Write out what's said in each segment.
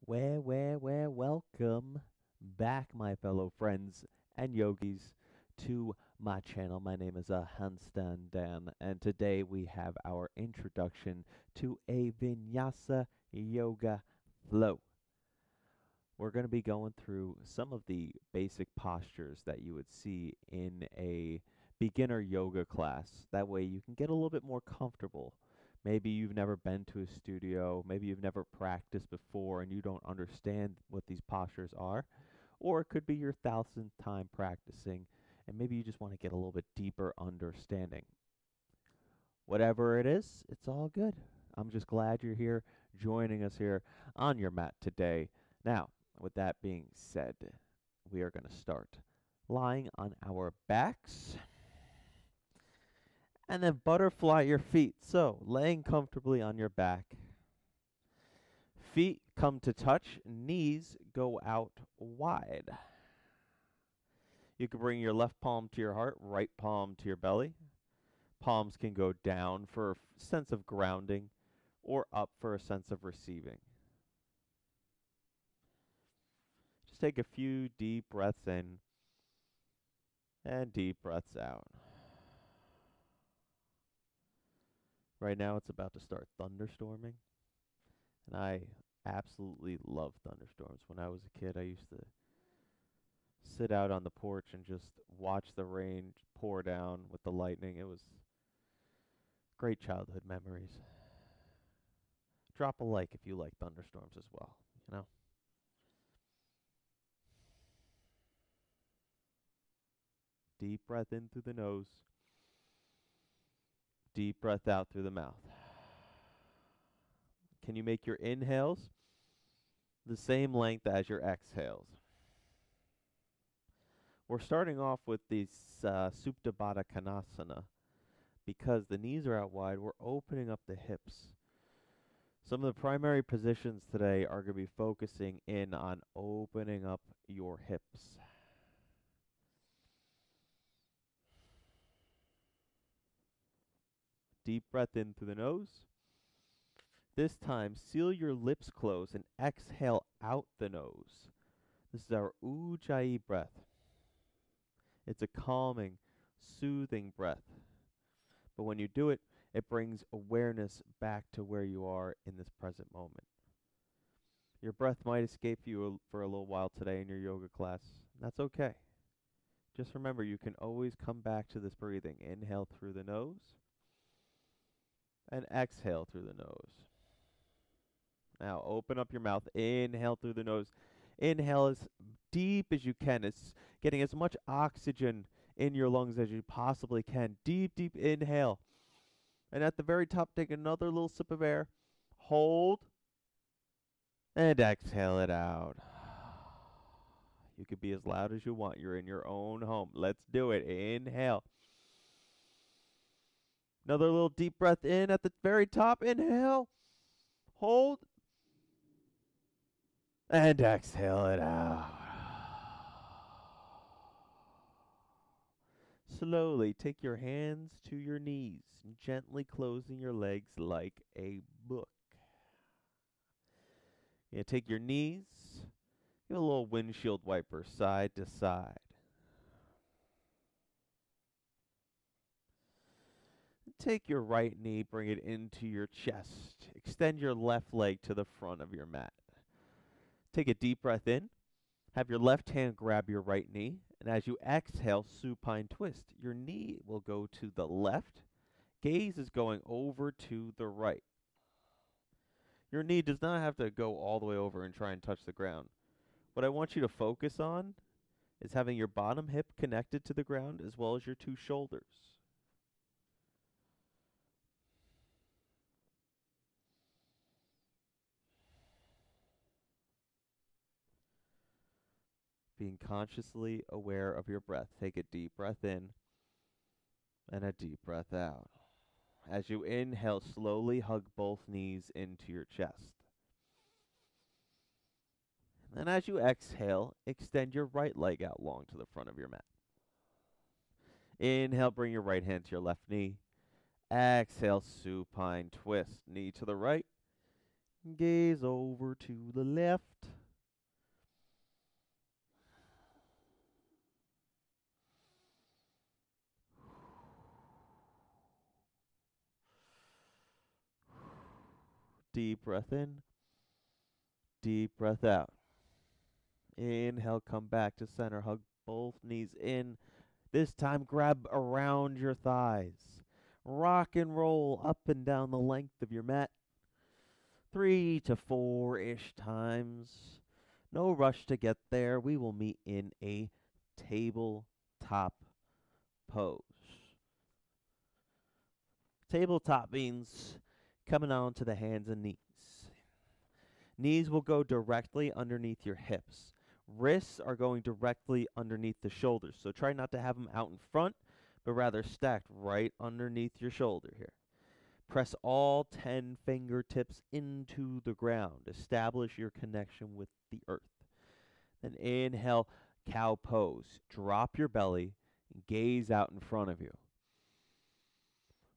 Welcome back, my fellow friends and yogis, to my channel. My name is Handstand Dan, and today we have our introduction to a Vinyasa yoga flow. We're going to be going through some of the basic postures that you would see in a beginner yoga class. That way you can get a little bit more comfortable. Maybe you've never been to a studio, maybe you've never practiced before and you don't understand what these postures are. Or it could be your thousandth time practicing and maybe you just want to get a little bit deeper understanding. Whatever it is, it's all good. I'm just glad you're here joining us here on your mat today. Now, with that being said, we are going to start lying on our backs. And then butterfly your feet. So, laying comfortably on your back. Feet come to touch, knees go out wide. You can bring your left palm to your heart, right palm to your belly. Palms can go down for a sense of grounding or up for a sense of receiving. Just take a few deep breaths in and deep breaths out. Right now it's about to start thunderstorming, and I absolutely love thunderstorms. When I was a kid, I used to sit out on the porch and just watch the rain pour down with the lightning. It was great childhood memories. Drop a like if you like thunderstorms as well, you know? Deep breath in through the nose. Deep breath out through the mouth. Can you make your inhales the same length as your exhales? We're starting off with the Supta Baddha Konasana. Because the knees are out wide, we're opening up the hips. Some of the primary positions today are going to be focusing in on opening up your hips. Deep breath in through the nose. This time, seal your lips closed and exhale out the nose. This is our Ujjayi breath. It's a calming, soothing breath. But when you do it, it brings awareness back to where you are in this present moment. Your breath might escape you for a little while today in your yoga class. That's okay. Just remember, you can always come back to this breathing. Inhale through the nose and exhale through the nose. Now open up your mouth. Inhale through the nose. Inhale as deep as you can. It's getting as much oxygen in your lungs as you possibly can. Deep, deep inhale. And at the very top, take another little sip of air. Hold. And exhale it out. You could be as loud as you want. You're in your own home. Let's do it. Inhale. Another little deep breath in at the very top. Inhale. Hold. And exhale it out. Slowly take your hands to your knees, gently closing your legs like a book. You take your knees, give a little windshield wiper side to side. Take your right knee, bring it into your chest. Extend your left leg to the front of your mat. Take a deep breath in. Have your left hand grab your right knee. And as you exhale, supine twist. Your knee will go to the left. Gaze is going over to the right. Your knee does not have to go all the way over and try and touch the ground. What I want you to focus on is having your bottom hip connected to the ground as well as your two shoulders. Being consciously aware of your breath. Take a deep breath in and a deep breath out. As you inhale, slowly hug both knees into your chest. And then as you exhale, extend your right leg out long to the front of your mat. Inhale, bring your right hand to your left knee. Exhale, supine twist. Knee to the right. Gaze over to the left. Deep breath in. Deep breath out. Inhale, come back to center. Hug both knees in. This time, grab around your thighs. Rock and roll up and down the length of your mat. 3 to 4-ish times. No rush to get there. We will meet in a tabletop pose. Tabletop means coming on to the hands and knees. Knees will go directly underneath your hips. Wrists are going directly underneath the shoulders. So try not to have them out in front, but rather stacked right underneath your shoulder here. Press all 10 fingertips into the ground. Establish your connection with the earth. Then inhale, cow pose. Drop your belly and gaze out in front of you.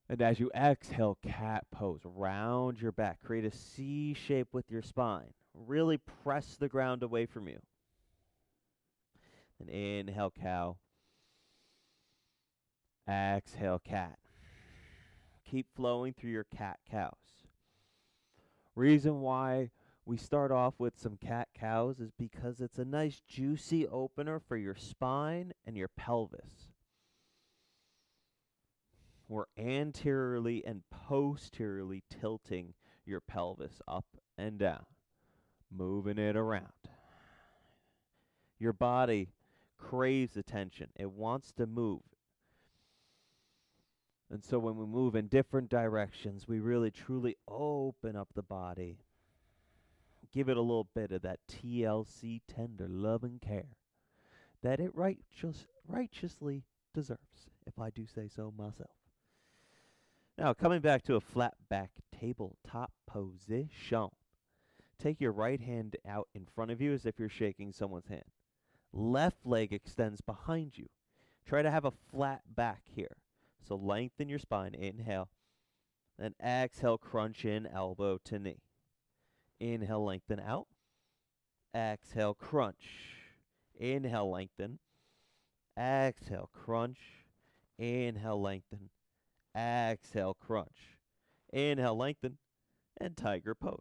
And as you exhale, cat pose. Round your back. Create a C shape with your spine. Really press the ground away from you. And inhale, cow. Exhale, cat. Keep flowing through your cat-cows. Reason why we start off with some cat-cows is because it's a nice juicy opener for your spine and your pelvis. We're anteriorly and posteriorly tilting your pelvis up and down, moving it around. Your body craves attention. It wants to move. And so when we move in different directions, we really truly open up the body. Give it a little bit of that TLC, tender love and care, that it righteously deserves, if I do say so myself. Now, coming back to a flat back tabletop position. Take your right hand out in front of you as if you're shaking someone's hand. Left leg extends behind you. Try to have a flat back here. So lengthen your spine. Inhale. Then exhale, crunch in, elbow to knee. Inhale, lengthen out. Exhale, crunch. Inhale, lengthen. Exhale, crunch. Inhale, lengthen. Exhale, crunch. Inhale, lengthen. And tiger pose.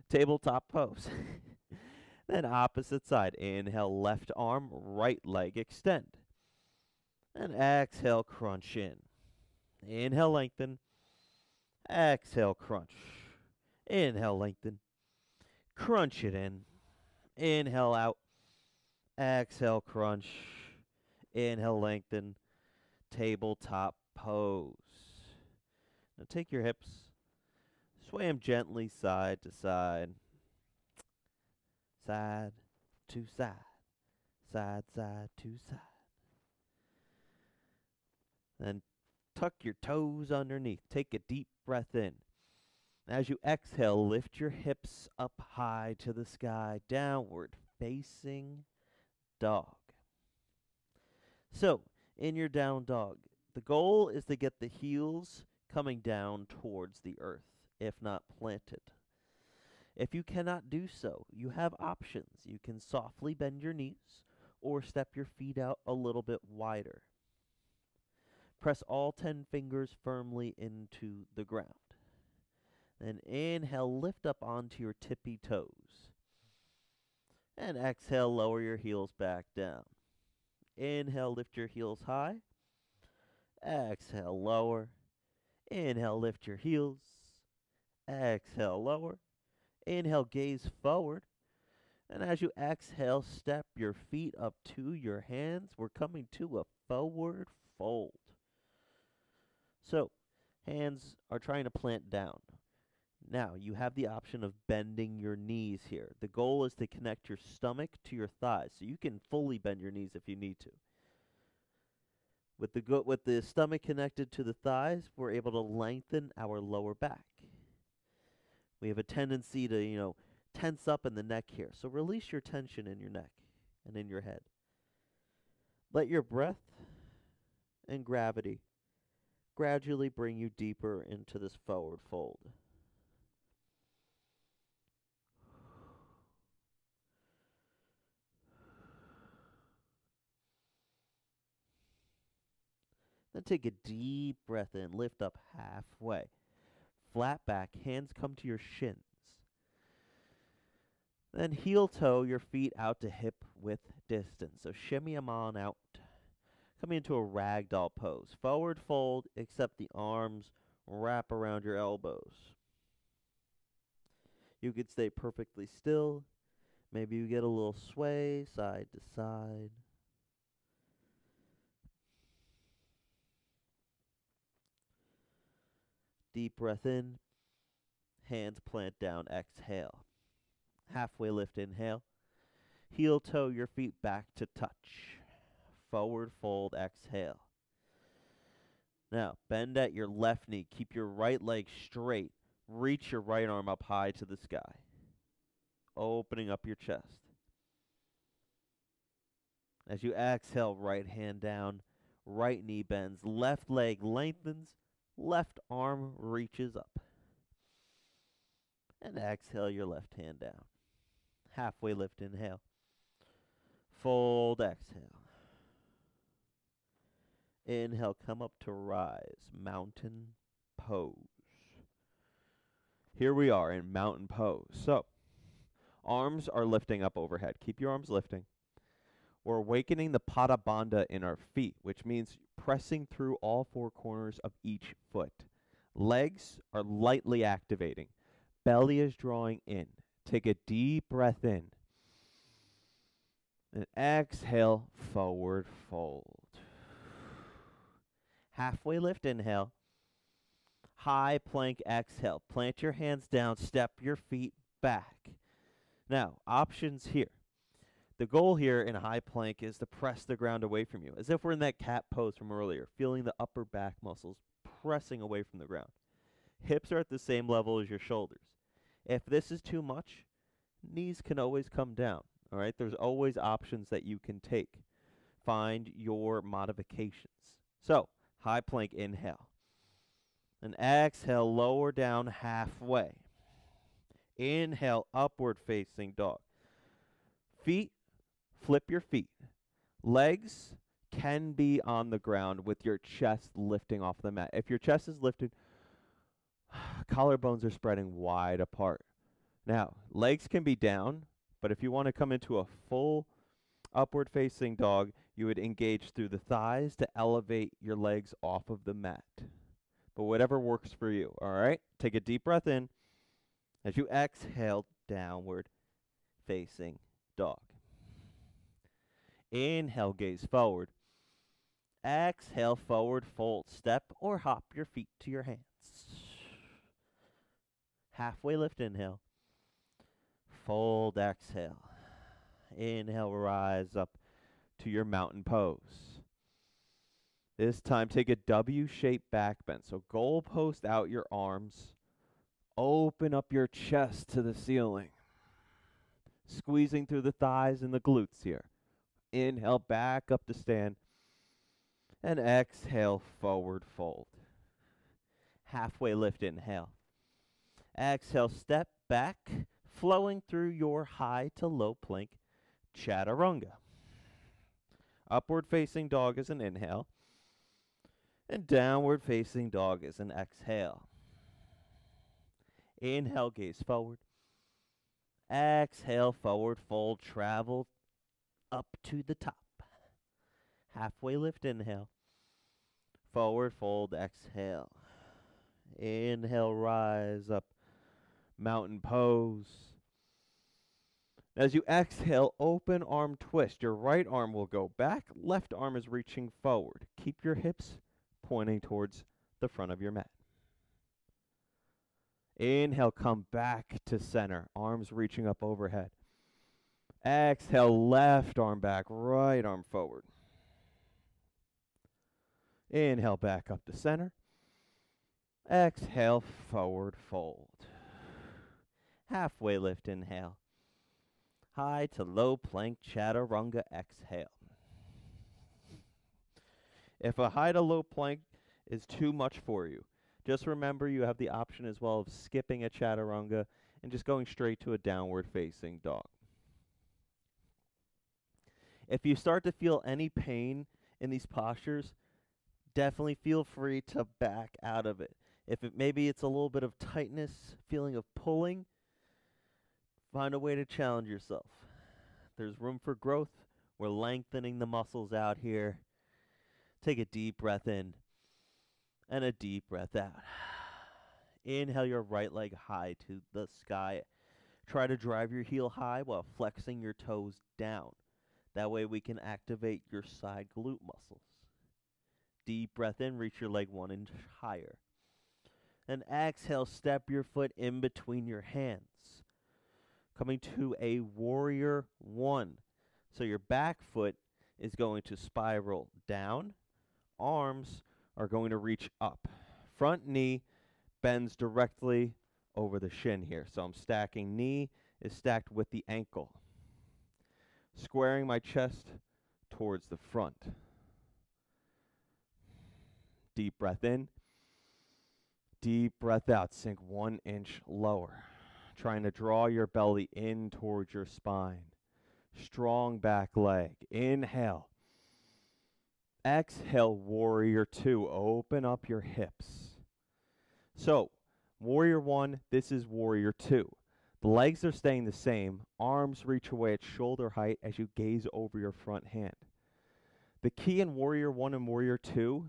Tabletop pose. Then opposite side. Inhale, left arm, right leg extend. And exhale, crunch in. Inhale, lengthen. Exhale, crunch. Inhale, lengthen. Crunch it in. Inhale out. Exhale, crunch. Inhale, lengthen. Tabletop pose. Now take your hips. Sway them gently side to side. Side to side. Side to side. Then tuck your toes underneath. Take a deep breath in. As you exhale, lift your hips up high to the sky, downward facing dog. So, in your down dog, the goal is to get the heels coming down towards the earth, if not planted. If you cannot do so, you have options. You can softly bend your knees or step your feet out a little bit wider. Press all 10 fingers firmly into the ground. Then inhale, lift up onto your tippy toes. And exhale, lower your heels back down. Inhale, lift your heels high. Exhale, lower. Inhale, lift your heels. Exhale, lower. Inhale, gaze forward. And as you exhale, step your feet up to your hands. We're coming to a forward fold. So, hands are trying to plant down. Now, you have the option of bending your knees here. The goal is to connect your stomach to your thighs, so you can fully bend your knees if you need to. With the stomach connected to the thighs, we're able to lengthen our lower back. We have a tendency to, tense up in the neck here. So release your tension in your neck and in your head. Let your breath and gravity gradually bring you deeper into this forward fold. Then take a deep breath in, lift up halfway. flat back, hands come to your shins. Then heel toe your feet out to hip width distance. So shimmy them on out. Coming into a ragdoll pose. Forward fold, except the arms wrap around your elbows. You could stay perfectly still. Maybe you get a little sway side to side. Deep breath in. Hands plant down. Exhale. Halfway lift. Inhale. Heel toe your feet back to touch. Forward fold. Exhale. Now, bend at your left knee. Keep your right leg straight. Reach your right arm up high to the sky. Opening up your chest. As you exhale, right hand down, right knee bends, left leg lengthens, left arm reaches up. And exhale your left hand down. Halfway lift, inhale. Fold, exhale. Inhale, come up to rise, mountain pose. Here we are in mountain pose. So, arms are lifting up overhead. Keep your arms lifting. We're awakening the pada bandha in our feet, which means pressing through all four corners of each foot. Legs are lightly activating. Belly is drawing in. Take a deep breath in. And exhale, forward fold. Halfway lift, inhale. High plank, exhale. Plant your hands down, step your feet back. Now, options here. The goal here in a high plank is to press the ground away from you, as if we're in that cat pose from earlier, feeling the upper back muscles pressing away from the ground. Hips are at the same level as your shoulders. If this is too much, knees can always come down. All right, there's always options that you can take. Find your modifications. So, high plank, inhale. And exhale, lower down halfway. Inhale, upward facing dog. Feet, flip your feet. Legs can be on the ground with your chest lifting off the mat. If your chest is lifted, collarbones are spreading wide apart. Now, legs can be down, but if you want to come into a full upward facing dog, you would engage through the thighs to elevate your legs off of the mat. But whatever works for you, all right? Take a deep breath in as you exhale, downward facing dog. Inhale, gaze forward. Exhale, forward fold. Step or hop your feet to your hands. Halfway lift, inhale. Fold, exhale. Inhale, rise up to your mountain pose. This time, take a W-shaped back bend. So goalpost out your arms. Open up your chest to the ceiling. Squeezing through the thighs and the glutes here. Inhale, back up to stand. And exhale, forward fold. Halfway lift, inhale. Exhale, step back, flowing through your high to low plank chaturanga. Upward facing dog is an inhale. And downward facing dog is an exhale. Inhale, gaze forward. Exhale, forward fold, travel up to the top. Halfway lift, inhale. Forward fold, exhale. Inhale, rise up, mountain pose. As you exhale, open arm twist. Your right arm will go back, left arm is reaching forward. Keep your hips pointing towards the front of your mat. Inhale, come back to center, arms reaching up overhead. Exhale, left arm back, right arm forward. Inhale, back up to center. Exhale, forward fold. Halfway lift, inhale. High to low plank chaturanga, exhale. If a high to low plank is too much for you, just remember you have the option as well of skipping a chaturanga and just going straight to a downward facing dog. If you start to feel any pain in these postures, definitely feel free to back out of it. Maybe it's a little bit of tightness, feeling of pulling, find a way to challenge yourself. There's room for growth. We're lengthening the muscles out here. Take a deep breath in and a deep breath out. Inhale your right leg high to the sky. Try to drive your heel high while flexing your toes down. That way we can activate your side glute muscles. Deep breath in, reach your leg 1 inch higher. And exhale, step your foot in between your hands. Coming to a warrior 1. So your back foot is going to spiral down. Arms are going to reach up. Front knee bends directly over the shin here. So I'm stacking, knee is stacked with the ankle. Squaring my chest towards the front. Deep breath in. Deep breath out. Sink 1 inch lower. Trying to draw your belly in towards your spine. Strong back leg. Inhale. Exhale, warrior 2. Open up your hips. So, warrior 1, this is warrior 2. The legs are staying the same. Arms reach away at shoulder height as you gaze over your front hand. The key in warrior 1 and warrior 2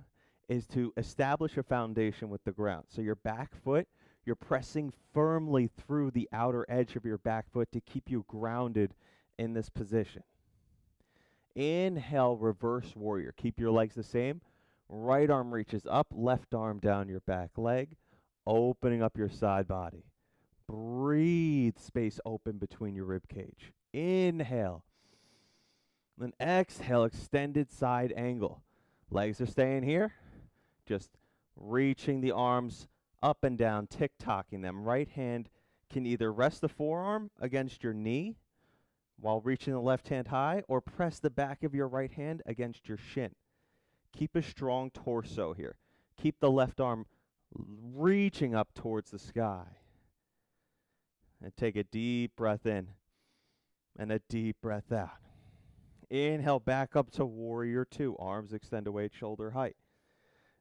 is to establish a foundation with the ground. So your back foot, you're pressing firmly through the outer edge of your back foot to keep you grounded in this position. Inhale, reverse warrior. Keep your legs the same. Right arm reaches up, left arm down your back leg, opening up your side body. Breathe space open between your rib cage. Inhale. Then exhale, extended side angle. Legs are staying here. Just reaching the arms up and down, tick-tocking them. Right hand can either rest the forearm against your knee while reaching the left hand high, or press the back of your right hand against your shin. Keep a strong torso here. Keep the left arm reaching up towards the sky. And take a deep breath in and a deep breath out. Inhale back up to warrior 2. Arms extend away at shoulder height.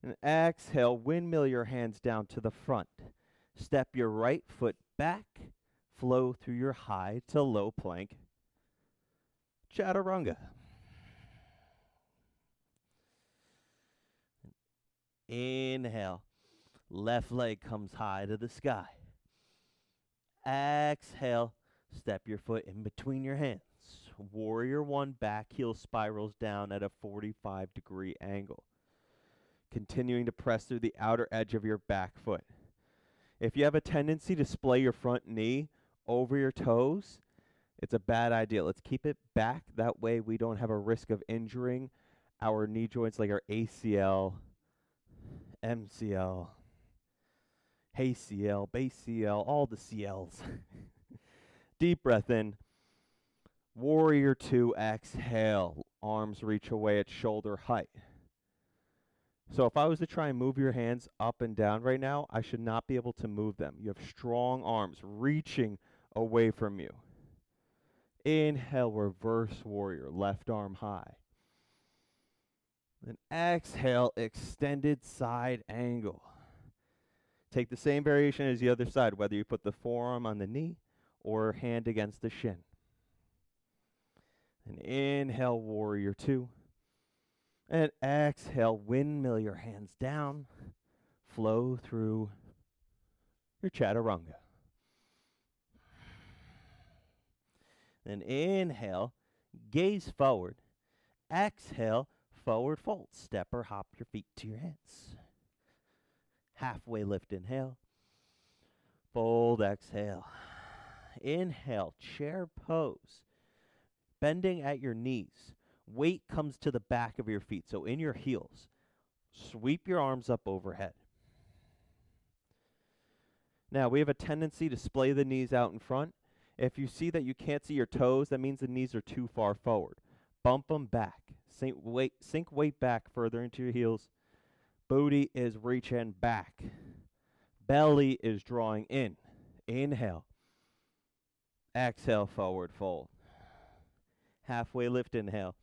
And exhale, windmill your hands down to the front. Step your right foot back. Flow through your high to low plank. Chaturanga. Inhale. Left leg comes high to the sky. Exhale. Step your foot in between your hands. Warrior 1, back heel spirals down at a 45-degree angle. Continuing to press through the outer edge of your back foot. If you have a tendency to splay your front knee over your toes, it's a bad idea. Let's keep it back. That way we don't have a risk of injuring our knee joints like our ACL, MCL, ACL, BACL, all the CLs. Deep breath in. Warrior 2, exhale. Arms reach away at shoulder height. So if I was to try and move your hands up and down right now, I should not be able to move them. You have strong arms reaching away from you. Inhale, reverse warrior, left arm high. Then exhale, extended side angle. Take the same variation as the other side, whether you put the forearm on the knee or hand against the shin. And inhale, warrior 2. And exhale, windmill your hands down. Flow through your chaturanga. Then inhale, gaze forward. Exhale, forward fold. Step or hop your feet to your hands. Halfway lift, inhale. Fold, exhale. Inhale, chair pose. Bending at your knees. Weight comes to the back of your feet, so in your heels. Sweep your arms up overhead. Now, we have a tendency to splay the knees out in front. If you see that you can't see your toes, that means the knees are too far forward. Bump them back. Sink weight back further into your heels. Booty is reaching back. Belly is drawing in. Inhale. Exhale, forward fold. Halfway lift, inhale.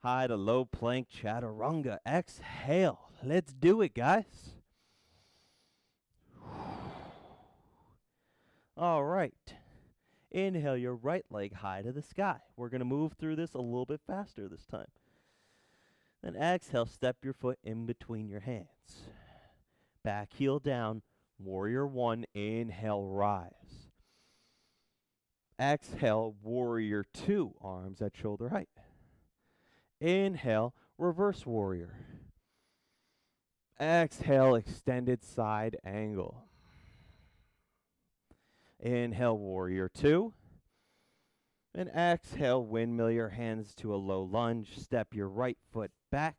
High to low plank chaturanga. Exhale. Let's do it, guys. All right. Inhale your right leg high to the sky. We're going to move through this a little bit faster this time. Then exhale, step your foot in between your hands. Back heel down, warrior one, inhale, rise. Exhale, warrior two, arms at shoulder height. Inhale, reverse warrior. Exhale, extended side angle. Inhale, warrior two. And exhale, windmill your hands to a low lunge. Step your right foot back.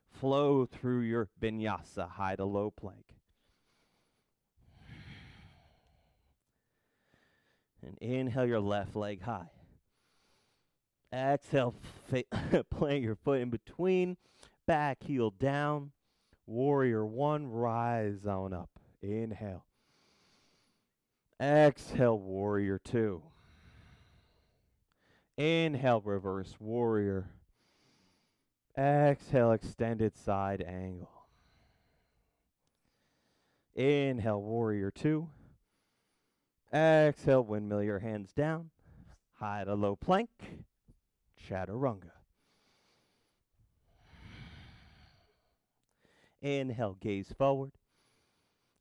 Flow through your vinyasa, high to low plank. And inhale your left leg high. Exhale, plant your foot in between. Back heel down. Warrior one, rise on up. Inhale. Exhale, warrior two. Inhale, reverse warrior. Exhale, extended side angle. Inhale, warrior two. Exhale, windmill your hands down. High to low plank. Chaturanga. Inhale, gaze forward.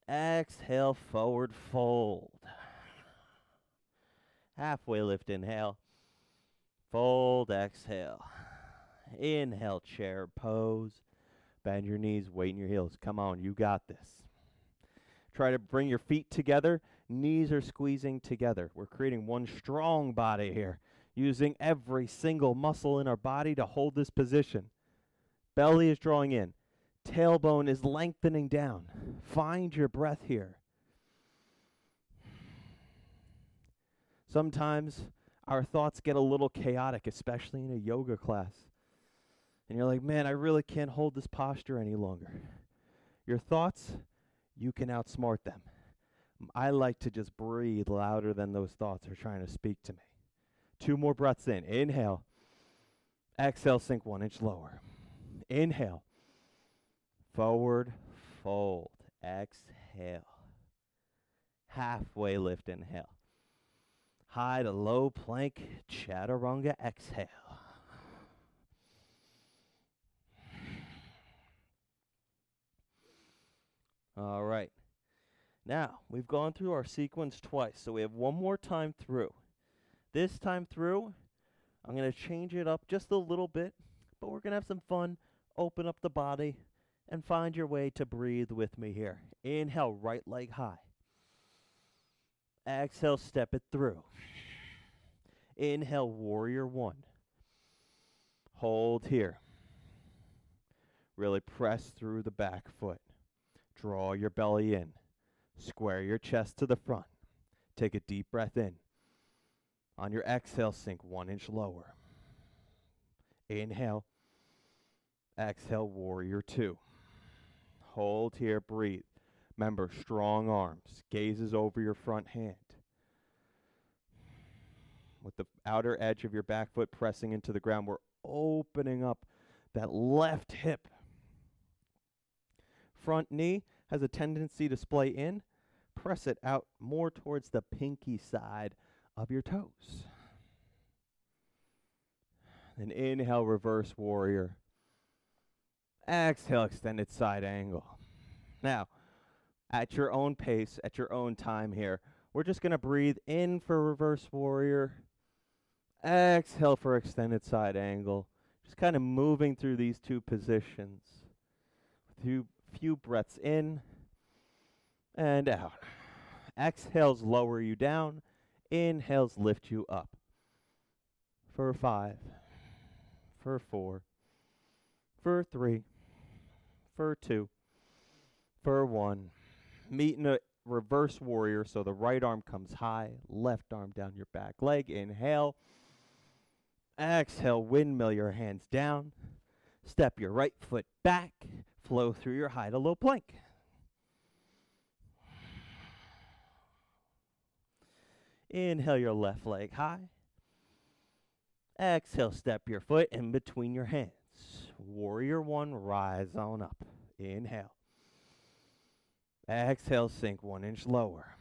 Exhale, forward fold. Halfway lift, inhale. Fold, exhale. Inhale, chair pose. Bend your knees, weight in your heels. Come on, you got this. Try to bring your feet together. Knees are squeezing together. We're creating one strong body here, using every single muscle in our body to hold this position. Belly is drawing in. Tailbone is lengthening down. Find your breath here. Sometimes our thoughts get a little chaotic, especially in a yoga class. And you're like, man, I really can't hold this posture any longer. Your thoughts, you can outsmart them. I like to just breathe louder than those thoughts are trying to speak to me. 2 more breaths in. Inhale. Exhale, sink 1 inch lower. Inhale. Forward fold. Exhale. Halfway lift, inhale. High to low plank, chaturanga, exhale. All right. Now, we've gone through our sequence twice, so we have one more time through. This time through, I'm going to change it up just a little bit, but we're going to have some fun. Open up the body and find your way to breathe with me here. Inhale, right leg high. Exhale, step it through. Inhale, warrior one. Hold here. Really press through the back foot. Draw your belly in. Square your chest to the front. Take a deep breath in. On your exhale, sink 1 inch lower. Inhale. Exhale, warrior two. Hold here, breathe. Remember, strong arms. Gazes over your front hand. With the outer edge of your back foot pressing into the ground, we're opening up that left hip. Front knee has a tendency to splay in. Press it out more towards the pinky side of your toes. Then inhale, reverse warrior. Exhale, extended side angle. Now, at your own pace, at your own time here, we're just going to breathe in for reverse warrior. Exhale for extended side angle. Just kind of moving through these two positions. Few breaths in and out. Exhales lower you down. Inhales lift you up. For 5. For 4. For 3. For 2. For 1. Meet in a reverse warrior, so the right arm comes high, left arm down your back leg. Inhale. Exhale, windmill your hands down. Step your right foot back. Flow through your high to low plank. Inhale your left leg high. Exhale, step your foot in between your hands. Warrior one, rise on up. Inhale. Exhale, sink 1 inch lower.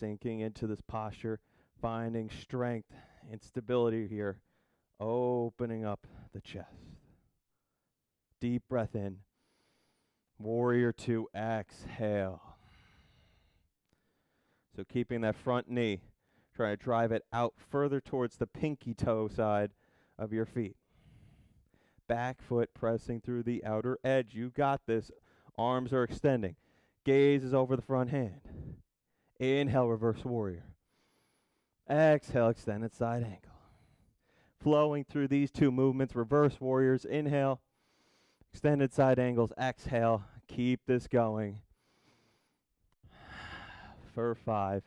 sinking into this posture, finding strength and stability here, opening up the chest. Deep breath in. Warrior 2, exhale. So keeping that front knee, try to drive it out further towards the pinky toe side of your feet. Back foot pressing through the outer edge. You got this. Arms are extending. Gaze is over the front hand. Inhale, reverse warrior. Exhale, extended side angle. Flowing through these two movements, reverse warriors. Inhale, extended side angles. Exhale. Keep this going. For 5.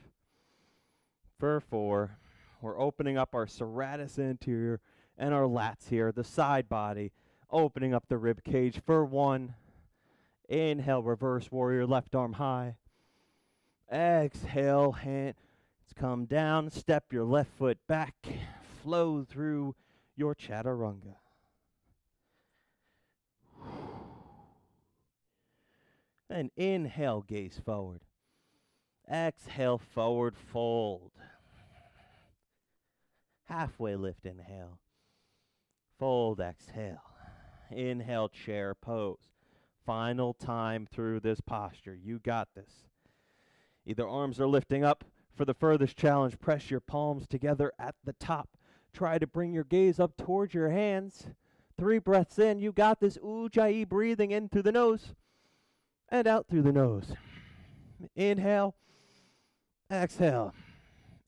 For 4. We're opening up our serratus anterior and our lats here, the side body, opening up the rib cage for 1. Inhale, reverse warrior, left arm high. Exhale, hands come down, step your left foot back, flow through your chaturanga. And inhale, gaze forward. Exhale, forward fold. Halfway lift, inhale. Fold, exhale. Inhale, chair pose. Final time through this posture. You got this. Either arms are lifting up. For the furthest challenge, press your palms together at the top. Try to bring your gaze up towards your hands. 3 breaths in. You got this. Ujjayi, breathing in through the nose and out through the nose. Inhale. Exhale.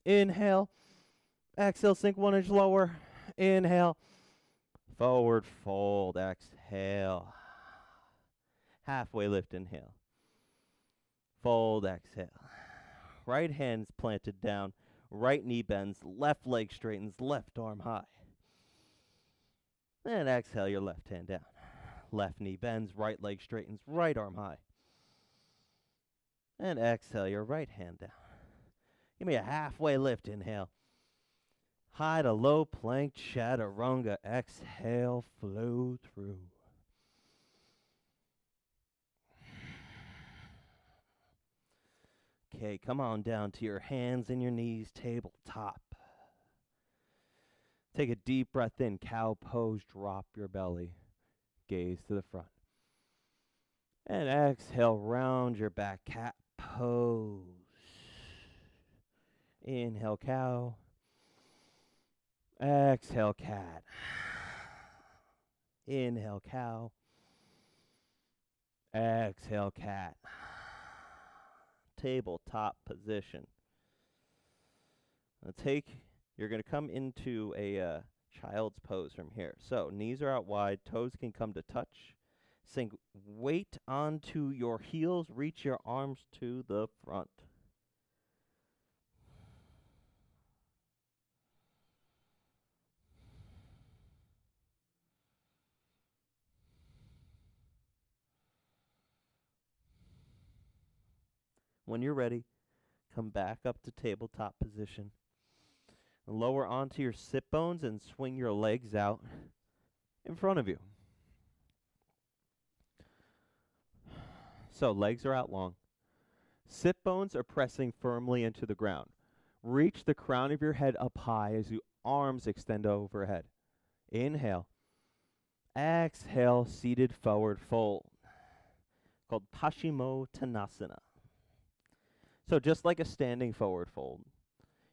Inhale. Exhale, sink 1 inch lower. Inhale. Forward fold. Exhale. Halfway lift, inhale. Fold, exhale. Right hand's planted down. Right knee bends. Left leg straightens. Left arm high. And exhale, your left hand down. Left knee bends. Right leg straightens. Right arm high. And exhale, your right hand down. Give me a halfway lift, inhale. High to low plank chaturanga. Exhale, flow through. Okay, come on down to your hands and your knees, tabletop. Take a deep breath in, cow pose, drop your belly, gaze to the front. And exhale, round your back, cat pose. Inhale, cow. Exhale, cat. Inhale, cow. Exhale, cat. Tabletop position. You're going to come into a child's pose from here. So knees are out wide, toes can come to touch. Sink weight onto your heels, reach your arms to the front. When you're ready, come back up to tabletop position. Lower onto your sit bones and swing your legs out in front of you. So legs are out long. Sit bones are pressing firmly into the ground. Reach the crown of your head up high as your arms extend overhead. Inhale. Exhale, seated forward fold, called Paschimottanasana. So just like a standing forward fold,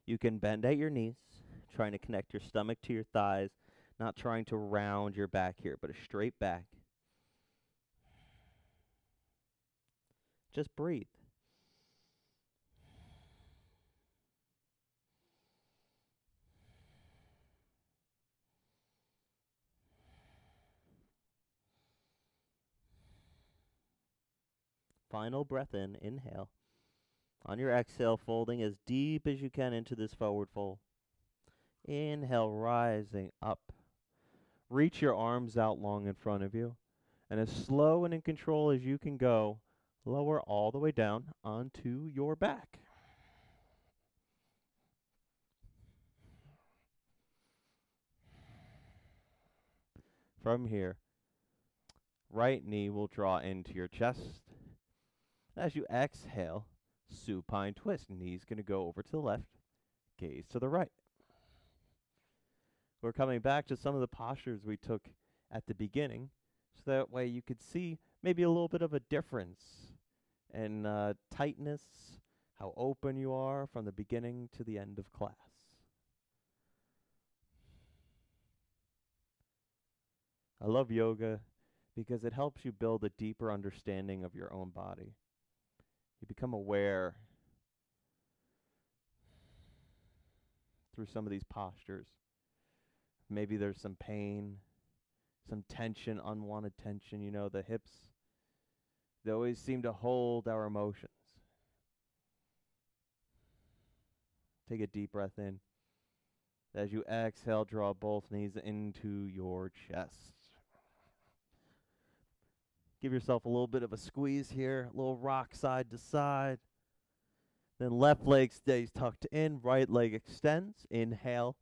you can bend at your knees, trying to connect your stomach to your thighs, not trying to round your back here, but a straight back. Just breathe. Final breath in, inhale. On your exhale, folding as deep as you can into this forward fold. Inhale, rising up. Reach your arms out long in front of you. And as slow and in control as you can go, lower all the way down onto your back. From here, right knee will draw into your chest. As you exhale, Supine twist. Knees going to go over to the left, gaze to the right. We're coming back to some of the postures we took at the beginning, so that way you could see maybe a little bit of a difference in tightness, how open you are from the beginning to the end of class. I love yoga because it helps you build a deeper understanding of your own body. You become aware through some of these postures. Maybe there's some pain, some tension, unwanted tension. You know, the hips, they always seem to hold our emotions. Take a deep breath in. As you exhale, draw both knees into your chest. Give yourself a little bit of a squeeze here, a little rock side to side. Then left leg stays tucked in, right leg extends. Inhale,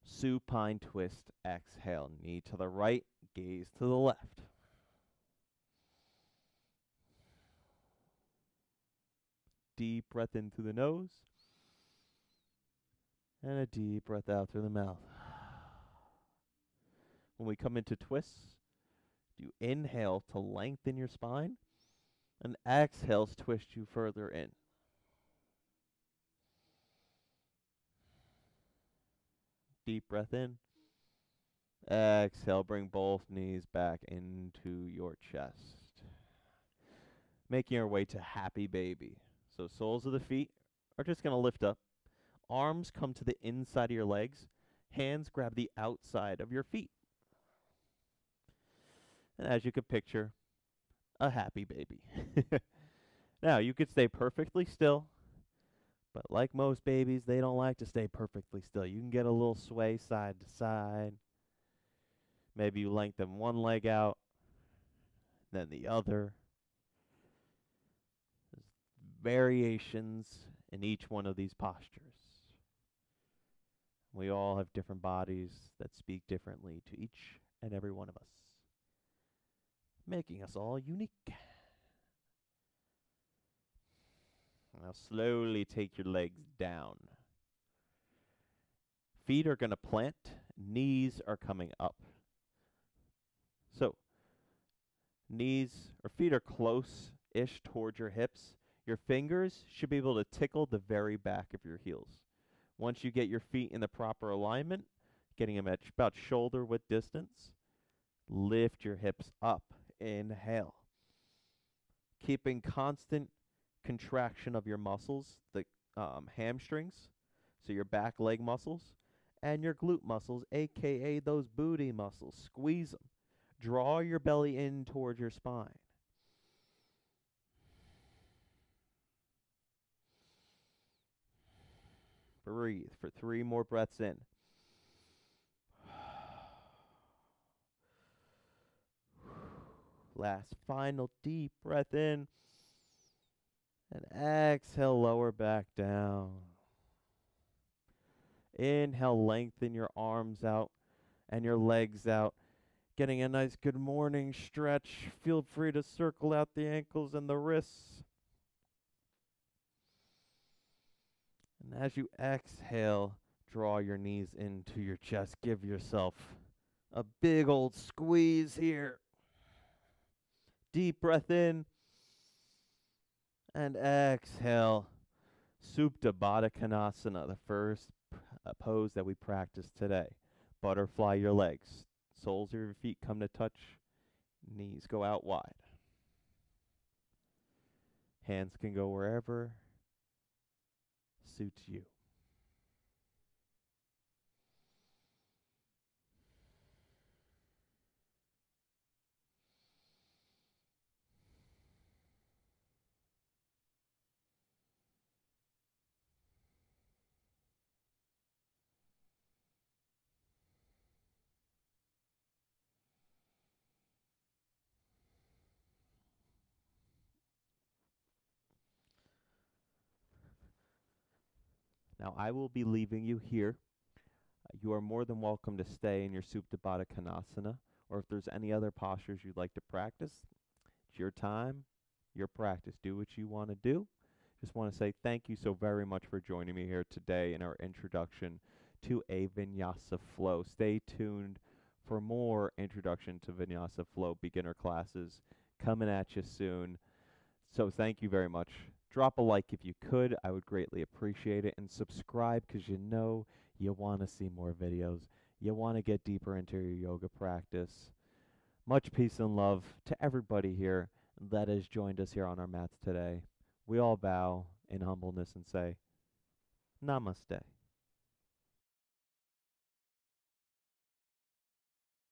supine twist, exhale. Knee to the right, gaze to the left. Deep breath in through the nose. And a deep breath out through the mouth. When we come into twists, you inhale to lengthen your spine, and exhale to twist you further in. Deep breath in. Exhale, bring both knees back into your chest. Making our way to happy baby. So soles of the feet are just going to lift up. Arms come to the inside of your legs. Hands grab the outside of your feet. And as you could picture, a happy baby. Now, you could stay perfectly still, but like most babies, they don't like to stay perfectly still. You can get a little sway side to side. Maybe you lengthen one leg out, then the other. There's variations in each one of these postures. We all have different bodies that speak differently to each and every one of us, making us all unique. Now slowly take your legs down. Feet are going to plant, knees are coming up. So, knees or feet are close-ish towards your hips. Your fingers should be able to tickle the very back of your heels. Once you get your feet in the proper alignment, getting them at about shoulder width distance, lift your hips up. Inhale. Keeping constant contraction of your muscles, the hamstrings, so your back leg muscles, and your glute muscles, aka those booty muscles. Squeeze them. Draw your belly in towards your spine. Breathe for 3 more breaths in. Last final deep breath in. And exhale, lower back down. Inhale, lengthen your arms out and your legs out. Getting a nice good morning stretch. Feel free to circle out the ankles and the wrists. And as you exhale, draw your knees into your chest. Give yourself a big old squeeze here. Deep breath in. And exhale. Supta Baddha Konasana, the first pose that we practiced today. Butterfly your legs. Soles of your feet come to touch. Knees go out wide. Hands can go wherever suits you. Now I will be leaving you here. You are more than welcome to stay in your Supta Baddha Konasana, or if there's any other postures you'd like to practice, it's your time, your practice. Do what you want to do. just want to say thank you so very much for joining me here today in our introduction to a Vinyasa flow. Stay tuned for more introduction to Vinyasa flow beginner classes coming at you soon. So thank you very much. Drop a like if you could. I would greatly appreciate it. And subscribe because you know you want to see more videos. You want to get deeper into your yoga practice. Much peace and love to everybody here that has joined us here on our mats today. We all bow in humbleness and say, Namaste.